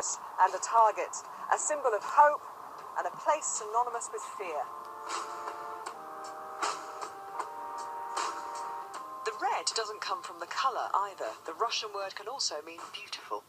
purpose and a target, a symbol of hope and a place synonymous with fear. The red doesn't come from the colour either. The Russian word can also mean beautiful.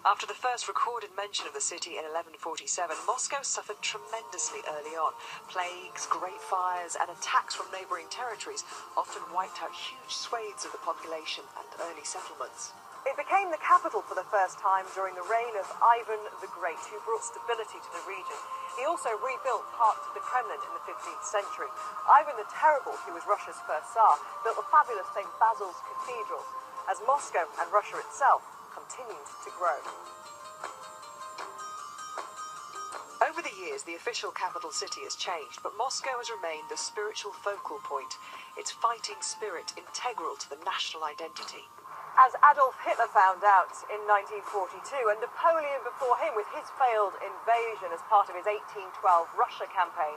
After the first recorded mention of the city in 1147, Moscow suffered tremendously early on. Plagues, great fires, and attacks from neighbouring territories often wiped out huge swathes of the population and early settlements. It became the capital for the first time during the reign of Ivan the Great, who brought stability to the region. He also rebuilt parts of the Kremlin in the 15th century. Ivan the Terrible, who was Russia's first Tsar, built the fabulous St. Basil's Cathedral, as Moscow and Russia itself continued to grow. Over the years, the official capital city has changed, but Moscow has remained the spiritual focal point, its fighting spirit integral to the national identity. As Adolf Hitler found out in 1942, and Napoleon before him with his failed invasion as part of his 1812 Russia campaign.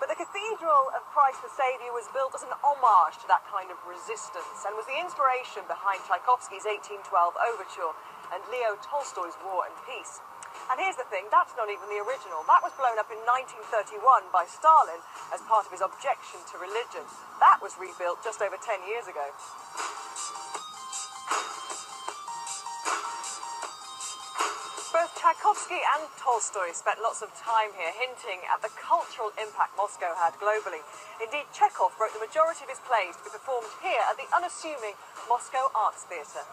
But the Cathedral of Christ the Saviour was built as an homage to that kind of resistance and was the inspiration behind Tchaikovsky's 1812 Overture and Leo Tolstoy's War and Peace. And here's the thing, that's not even the original. That was blown up in 1931 by Stalin as part of his objection to religion. That was rebuilt just over 10 years ago. Both Tchaikovsky and Tolstoy spent lots of time here hinting at the cultural impact Moscow had globally. Indeed, Chekhov wrote the majority of his plays to be performed here at the unassuming Moscow Arts Theatre.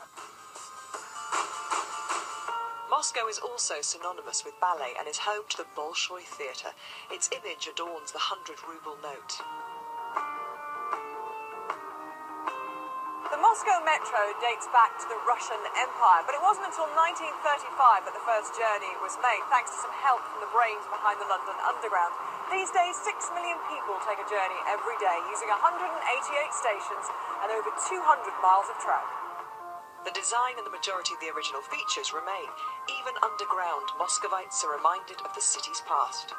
Moscow is also synonymous with ballet and is home to the Bolshoi Theatre. Its image adorns the 100-ruble note. The Moscow Metro dates back to the Russian Empire, but it wasn't until 1935 that the first journey was made, thanks to some help from the brains behind the London Underground. These days, 6 million people take a journey every day, using 188 stations and over 200 miles of track. The design and the majority of the original features remain. Even underground, Moscovites are reminded of the city's past.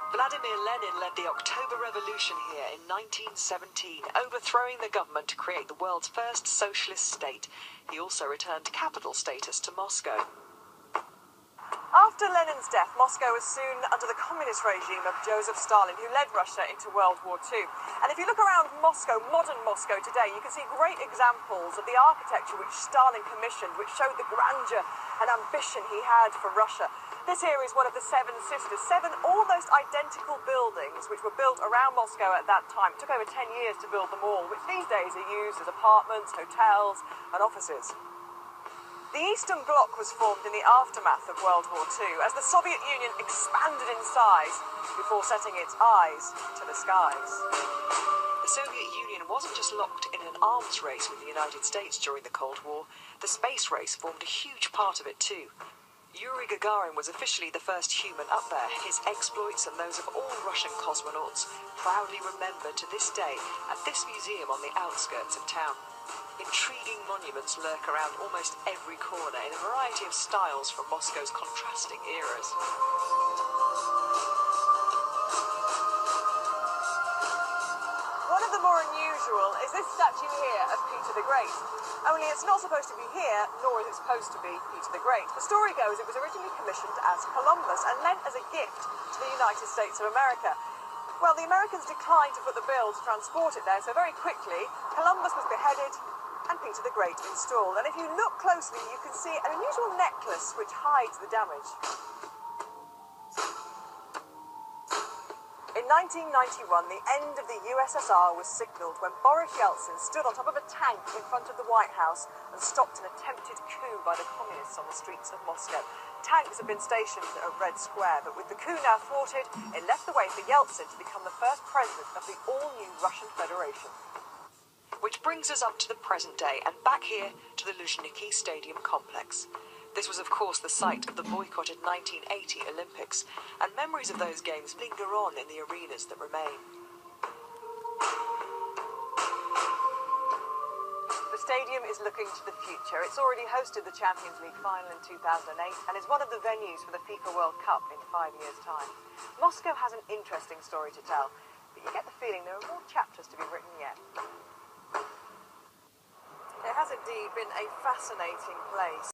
Vladimir Lenin led the October Revolution here in 1917, overthrowing the government to create the world's first socialist state. He also returned capital status to Moscow. After Lenin's death, Moscow was soon under the communist regime of Joseph Stalin, who led Russia into World War II. And if you look around Moscow, modern Moscow today, you can see great examples of the architecture which Stalin commissioned, which showed the grandeur and ambition he had for Russia. This here is one of the Seven Sisters, 7 almost identical buildings which were built around Moscow at that time. It took over 10 years to build them all, which these days are used as apartments, hotels and offices. The Eastern Bloc was formed in the aftermath of World War II as the Soviet Union expanded in size before setting its eyes to the skies. The Soviet Union wasn't just locked in an arms race with the United States during the Cold War. The space race formed a huge part of it too. Yuri Gagarin was officially the first human up there. His exploits and those of all Russian cosmonauts proudly remembered to this day at this museum on the outskirts of town. Intriguing monuments lurk around almost every corner in a variety of styles from Moscow's contrasting eras. One of the more unusual is this statue here of Peter the Great. Only it's not supposed to be here, nor is it supposed to be Peter the Great. The story goes it was originally commissioned as Columbus and lent as a gift to the United States of America. Well, the Americans declined to put the bill to transport it there, so very quickly Columbus was beheaded and Peter the Great installed. And if you look closely, you can see an unusual necklace which hides the damage. In 1991, the end of the USSR was signalled when Boris Yeltsin stood on top of a tank in front of the White House and stopped an attempted coup by the communists on the streets of Moscow. Tanks have been stationed at Red Square, but with the coup now thwarted, it left the way for Yeltsin to become the first president of the all-new Russian Federation. Which brings us up to the present day and back here to the Luzhniki Stadium complex. This was, of course, the site of the boycotted 1980 Olympics, and memories of those games linger on in the arenas that remain. The stadium is looking to the future. It's already hosted the Champions League final in 2008 and is one of the venues for the FIFA World Cup in 5 years' time. Moscow has an interesting story to tell, but you get the feeling there are more chapters to be written yet. It has indeed been a fascinating place.